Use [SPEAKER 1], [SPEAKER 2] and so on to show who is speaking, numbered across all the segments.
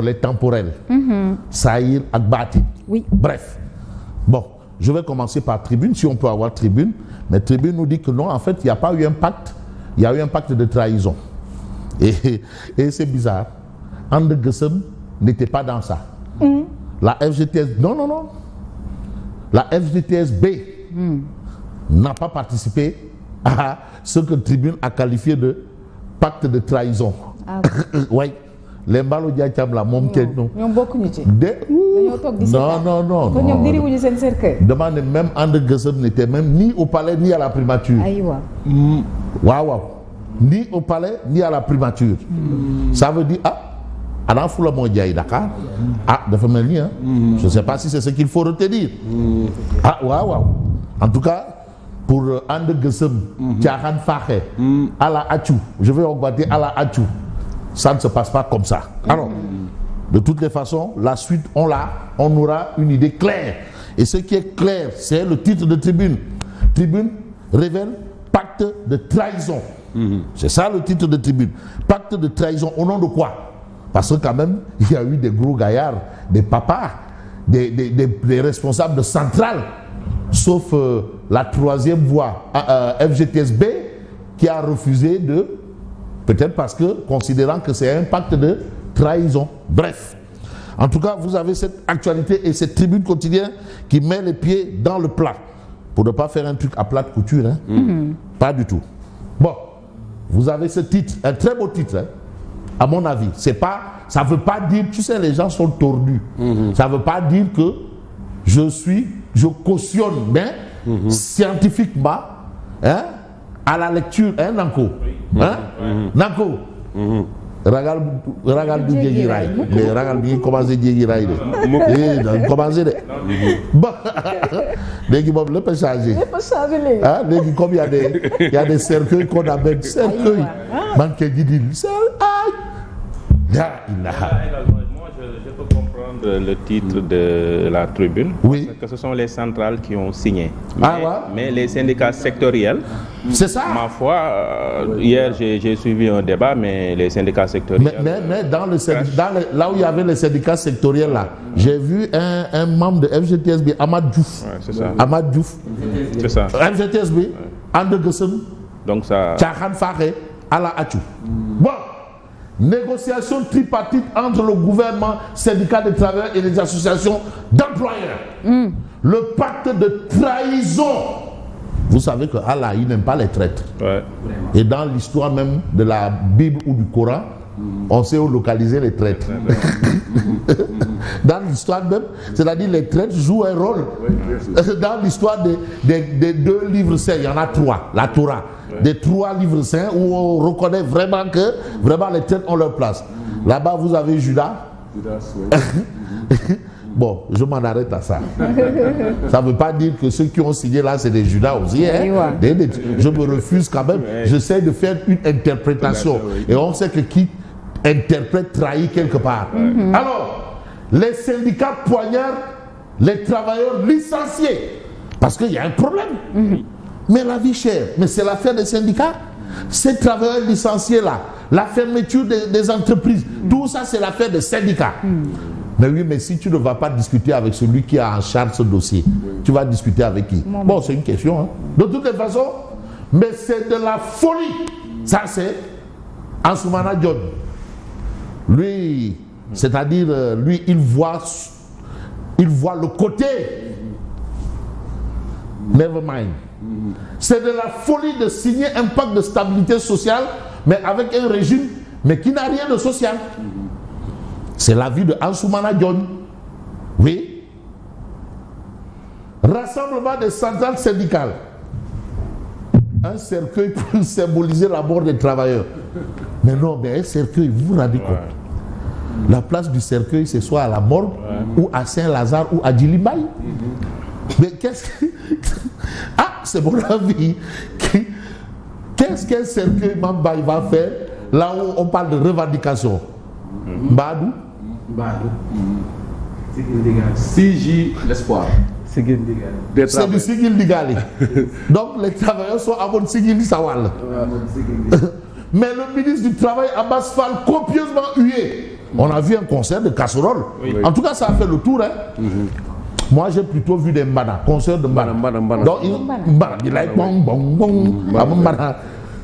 [SPEAKER 1] les temporels, Saïr ak Bati.
[SPEAKER 2] Oui.
[SPEAKER 1] Bref, bon, je vais commencer par Tribune, si on peut avoir Tribune. Mais Tribune nous dit que non, en fait, il n'y a pas eu un pacte, il y a eu un pacte de trahison. Et c'est bizarre. And Gueusseum n'était pas dans ça. La FGTS, non. La FGTSB n'a pas participé à ce que Tribune a qualifié de pacte de trahison.
[SPEAKER 2] Ah
[SPEAKER 1] oui. Les Mballo Diacham la moom kenn
[SPEAKER 2] ñoom bokkuñu ci.
[SPEAKER 1] Non.
[SPEAKER 2] kon ñoom diriwuñu seen cercueil.
[SPEAKER 1] Demande même And Gueusseum n'était même ni au palais ni à la primature.
[SPEAKER 2] Aywa.
[SPEAKER 1] Waaw. Ni au palais ni à la primature. Ça veut dire Ana Fula moo jaay Dakar. Dafa mel ni hein. Je ne sais pas si c'est ce qu'il faut retenir. Waaw. En tout cas, pour And Gueusseum, Thiaxane Faxe, à la Athiou, je vais augmenter à la Athiou. Ça ne se passe pas comme ça. Alors, de toutes les façons, la suite, on aura une idée claire. Et ce qui est clair, c'est le titre de Tribune. Tribune révèle pacte de trahison. C'est ça le titre de Tribune. Pacte de trahison, au nom de quoi? Parce que quand même, il y a eu des gros gaillards, des papas, des responsables de centrales, sauf la troisième voie, FGTSB, qui a refusé de... Peut-être parce que, considérant que c'est un pacte de trahison. Bref. En tout cas, vous avez cette actualité et cette Tribune quotidienne qui met les pieds dans le plat. Pour ne pas faire un truc à plate couture. Hein. Pas du tout. Bon. Vous avez ce titre, un très beau titre. Hein. À mon avis. Ça ne veut pas dire, tu sais, les gens sont tordus. Ça ne veut pas dire que je cautionne, mais scientifiquement, hein, à la lecture, hein, Nanko? Hein? Nanko? Ragal du jéggi raay. Mais ragal bi commencé jéggi raay de. Commencé de. Bon. Léegi moom lépp a changé. Ah, léegi comme il y a des cercueils qu'on appelle cercueils. Man kay di dil.
[SPEAKER 3] Moi, je peux comprendre le titre de la Tribune.
[SPEAKER 1] Oui.
[SPEAKER 3] Parce que ce sont les centrales qui ont signé. Mais les syndicats sectoriels.
[SPEAKER 1] C'est ça.
[SPEAKER 3] Ma foi, hier j'ai suivi un débat, mais les syndicats sectoriels.
[SPEAKER 1] Mais là où il y avait les syndicats sectoriels là, j'ai vu un membre de FGTSB, Ahmad Diouf.
[SPEAKER 3] Ouais, c'est ça.
[SPEAKER 1] Ahmad Diouf.
[SPEAKER 3] C'est ça.
[SPEAKER 1] FGTSB, And Gueusseum,
[SPEAKER 3] Donc ça.
[SPEAKER 1] Thiaxane Faxe, à la Athiou. Bon. Négociation tripartite entre le gouvernement, syndicats de travailleurs et les associations d'employeurs. Le pacte de trahison. Vous savez que Allah, il n'aime pas les traîtres.
[SPEAKER 3] Ouais.
[SPEAKER 1] Et dans l'histoire même de la Bible ou du Coran, on sait où localiser les traîtres. Dans l'histoire même, c'est-à-dire les traîtres jouent un rôle. Dans l'histoire des deux livres saints, il y en a trois. La Torah. Des trois livres saints où on reconnaît vraiment que les traîtres ont leur place. Là-bas, vous avez Judas. Bon, je m'en arrête à ça. Ça ne veut pas dire que ceux qui ont signé là, c'est des Judas aussi. Hein? Je me refuse quand même. J'essaie de faire une interprétation. Et on sait que qui interprète trahit quelque part. Alors, les syndicats poignardent les travailleurs licenciés. Parce qu'il y a un problème. Mais la vie chère, mais c'est l'affaire des syndicats. Ces travailleurs licenciés-là, la fermeture des entreprises, tout ça, c'est l'affaire des syndicats. Mais oui, mais si tu ne vas pas discuter avec celui qui a en charge ce dossier, tu vas discuter avec qui? Bon, c'est une question. Hein. De toutes les façons, mais c'est de la folie. Ça, c'est Ansoumana Dione. Lui, c'est-à-dire, lui, il voit le côté. Never mind. C'est de la folie de signer un pacte de stabilité sociale, mais avec un régime, mais qui n'a rien de social. C'est l'avis de Ansoumana Dione. Oui. Rassemblement des centrales syndicales. Un cercueil pour symboliser la mort des travailleurs. Mais non, mais un cercueil, vous vous rendez compte? La place du cercueil, c'est soit à la morgue, ou à Saint-Lazare, ou à Djilibaye. Mais qu'est-ce que... c'est mon avis. Qu'est-ce qu'un cercueil Mambaye va faire là où on parle de revendication? Badou.
[SPEAKER 4] Sigi l'espoir.
[SPEAKER 1] C'est du Sigil Digali. Donc les travailleurs sont à mon Sigil Sawal. Mais le ministre du Travail, Abbas Fall, copieusement hué On a vu un concert de casserole.
[SPEAKER 3] Oui.
[SPEAKER 1] En tout cas, ça a fait le tour. Hein. Moi, j'ai plutôt vu des mbana, concerts de mbana. Donc, il a bong, bong, bong.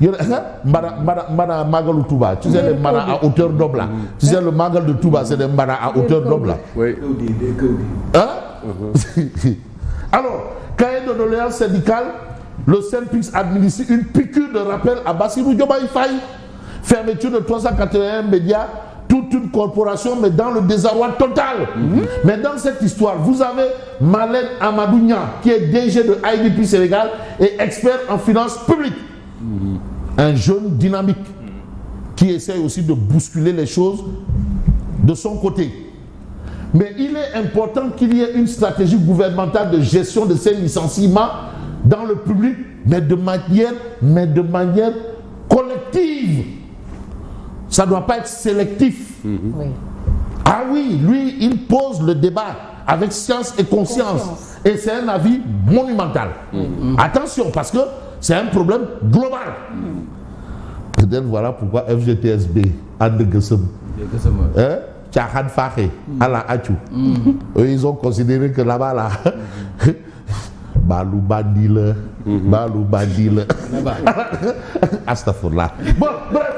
[SPEAKER 1] Mbana Magal Touba. Tu sais, les mbana à hauteur d'homme là. Tu sais, le Magal de Touba, c'est des mbana à hauteur d'homme là.
[SPEAKER 5] Oui.
[SPEAKER 1] Hein? Alors, cahier de doléances syndicales, le SYNPICS administre une piqûre de rappel à Bassirou Diomaye Faye. Fermeture de 381 médias, toute une corporation, mais dans le désarroi total. Mais dans cette histoire, vous avez Malène Amadounia, qui est DG de IDP Sénégal et expert en finances publiques. Un jeune dynamique qui essaie aussi de bousculer les choses de son côté. Mais il est important qu'il y ait une stratégie gouvernementale de gestion de ces licenciements dans le public, mais de manière collective. Ça ne doit pas être sélectif.
[SPEAKER 2] Oui.
[SPEAKER 1] Ah oui, lui, il pose le débat avec science et conscience. Et c'est un avis monumental. Attention, parce que c'est un problème global. Peut-être voilà pourquoi FGTSB, Tchahan Fahé, Ala Achou, eux, ils ont considéré que là-bas, là, Balou Bandile, Balou Bandile, Astafourla. Bon, bref.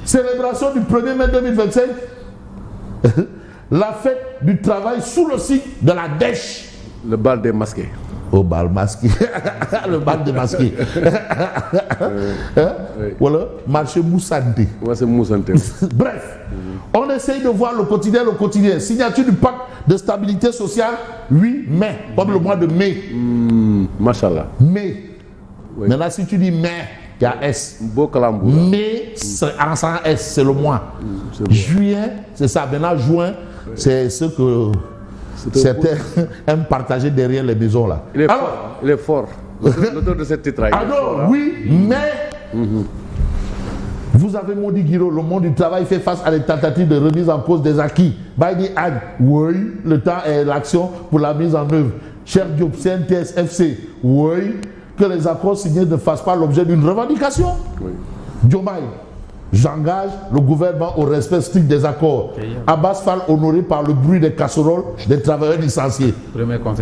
[SPEAKER 1] Célébration du 1er mai 2025, la fête du travail sous le signe de la dèche.
[SPEAKER 5] Le bal des masqués.
[SPEAKER 1] Au bal masqué. Le bal des masqués. Voilà, marché Moussante.
[SPEAKER 5] Ouais, c'est Moussante.
[SPEAKER 1] Bref, on essaye de voir le quotidien. Signature du pacte de stabilité sociale, 8 mai, comme le mois de mai.
[SPEAKER 5] Machallah.
[SPEAKER 1] Mai.
[SPEAKER 5] Oui.
[SPEAKER 1] Maintenant, si tu dis mai, il y a S.
[SPEAKER 5] Beau calembour.
[SPEAKER 1] Mai, en sans S, c'est le mois. Juin, c'est ça. Maintenant, juin, c'est ce que certains aiment partager derrière les maisons là.
[SPEAKER 5] Il est fort. L'auteur de cette titre.
[SPEAKER 1] Alors, oui, mais vous avez Modi Guiro, le monde du travail fait face à des tentatives de remise en cause des acquis. Baïdi Ag, oui, le temps et l'action pour la mise en œuvre. Cher Diop, CNTS, FC, oui, que les accords signés ne fassent pas l'objet d'une revendication.
[SPEAKER 5] Oui.
[SPEAKER 1] Diomaye, j'engage le gouvernement au respect strict des accords. Abbas Fall honoré par le bruit des casseroles des travailleurs licenciés.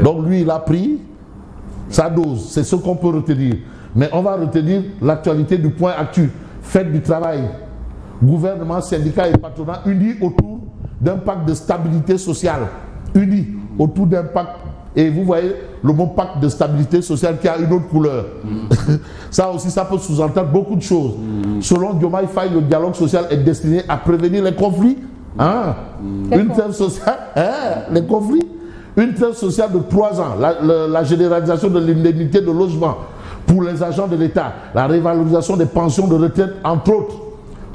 [SPEAKER 1] Donc lui, il a pris sa dose. C'est ce qu'on peut retenir. Mais on va retenir l'actualité du point actu. Fête du travail. Gouvernement, syndicats et patronat unis autour d'un pacte de stabilité sociale. Unis autour d'un pacte. Et vous voyez le mot pacte de stabilité sociale qui a une autre couleur. Ça aussi, ça peut sous-entendre beaucoup de choses. Selon Diomaye Faye, le dialogue social est destiné à prévenir les conflits. Hein? Une trêve sociale, les conflits. Une trêve sociale de 3 ans. La généralisation de l'indemnité de logement pour les agents de l'État. La révalorisation des pensions de retraite, entre autres.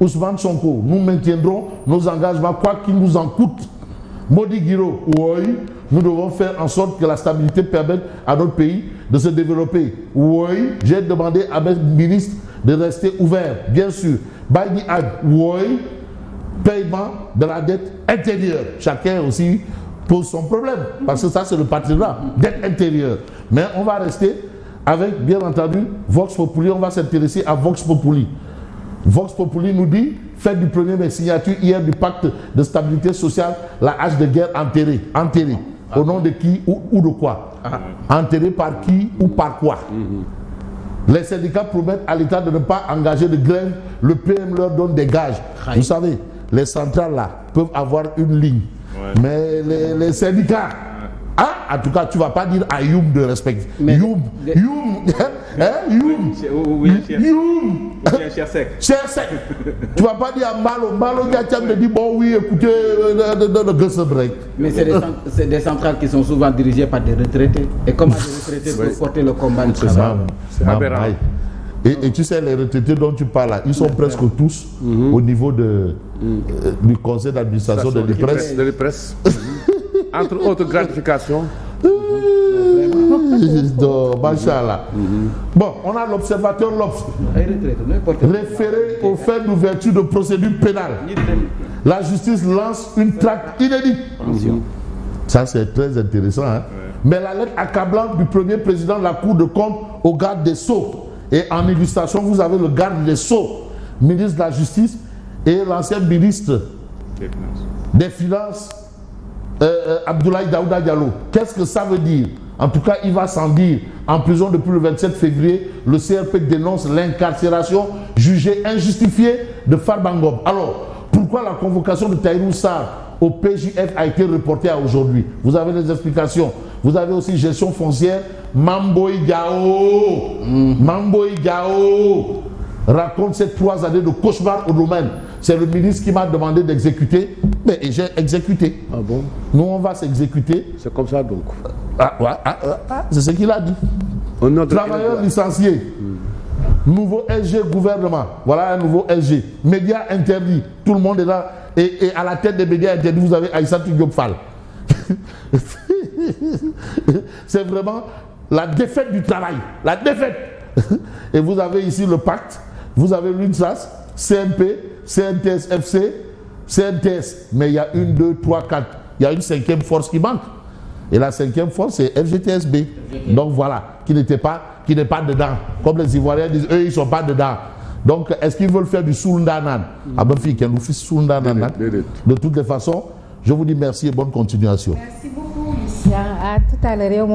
[SPEAKER 1] Ousmane Sonko, nous maintiendrons nos engagements, quoi qu'il nous en coûte. Modi Guiro, oui, nous devons faire en sorte que la stabilité permette à notre pays de se développer. Oui, j'ai demandé à mes ministres de rester ouverts, bien sûr. Baïdi Ag, oui, paiement de la dette intérieure. Chacun aussi pose son problème, parce que ça c'est le patronat, dette intérieure. Mais on va rester avec, bien entendu, Vox Populi, on va s'intéresser à Vox Populi. Vox Populi nous dit, fête du 1er mai, signature hier du pacte de stabilité sociale, la hache de guerre enterrée. Enterrée. Au nom de qui ou de quoi? Enterrée par qui ou par quoi? Les syndicats promettent à l'État de ne pas engager de grève. Le PM leur donne des gages. Vous savez, les centrales là peuvent avoir une ligne. Mais les syndicats, en tout cas, tu ne vas pas dire à Youm de respecter. Youm.
[SPEAKER 3] Cher sec.
[SPEAKER 1] Cher sec. Tu ne vas pas dire à Malo Diacham de dire bon oui, écoutez, de break.
[SPEAKER 6] Mais c'est des centrales qui sont souvent dirigées par des retraités. Et comment les retraités peuvent porter le combat du travail?
[SPEAKER 5] C'est aberrant.
[SPEAKER 1] Et tu sais, les retraités dont tu parles là, ils sont presque tous au niveau du conseil d'administration de l'IPRES.
[SPEAKER 5] Entre autres gratifications.
[SPEAKER 1] Machallah. Bon, on a l'observateur L'Obs. Référé au fait d'ouverture de procédure pénale. La justice lance une traque inédite. Ça, c'est très intéressant. Hein? Mais la lettre accablante du premier président de la Cour de compte au garde des Sceaux. Et en illustration, vous avez le garde des Sceaux, ministre de la Justice, et l'ancien ministre des Finances, Abdoulaye Daouda Diallo. Qu'est-ce que ça veut dire? En tout cas, il va sans dire. En prison depuis le 27 février, le CRP dénonce l'incarcération jugée injustifiée de Farba Ngom. Alors, pourquoi la convocation de Tahirou Sarr au PJF a été reportée à aujourd'hui? Vous avez les explications. Vous avez aussi gestion foncière. Mamboy Gao. Mamboy Gao raconte ces 3 années de cauchemar au domaine. C'est le ministre qui m'a demandé d'exécuter. Mais j'ai exécuté.
[SPEAKER 5] Ah bon?
[SPEAKER 1] Nous, on va s'exécuter.
[SPEAKER 5] C'est comme ça donc.
[SPEAKER 1] C'est ce qu'il a dit. Travailleurs licenciés. Nouveau SG gouvernement. Voilà un nouveau SG. Médias interdits. Tout le monde est là. Et à la tête des médias interdits, vous avez Aïssatou Diop Fall. C'est vraiment la défaite du travail. La défaite. Et vous avez ici le pacte. Vous avez l'UNSAS, CNP, CNTS FC, CNTS. Mais il y a 1, 2, 3, 4. Il y a une 5e force qui manque. Et la 5e force, c'est FGTSB. Donc voilà, qui n'est pas dedans. Comme les Ivoiriens disent, eux, ils ne sont pas dedans. Donc, est-ce qu'ils veulent faire du Soulndanan? Ah ben, fille, nous fait Soulndanan. De toutes les façons, je vous dis merci et bonne continuation.
[SPEAKER 2] Merci beaucoup, Lucien. À tout à l'heure,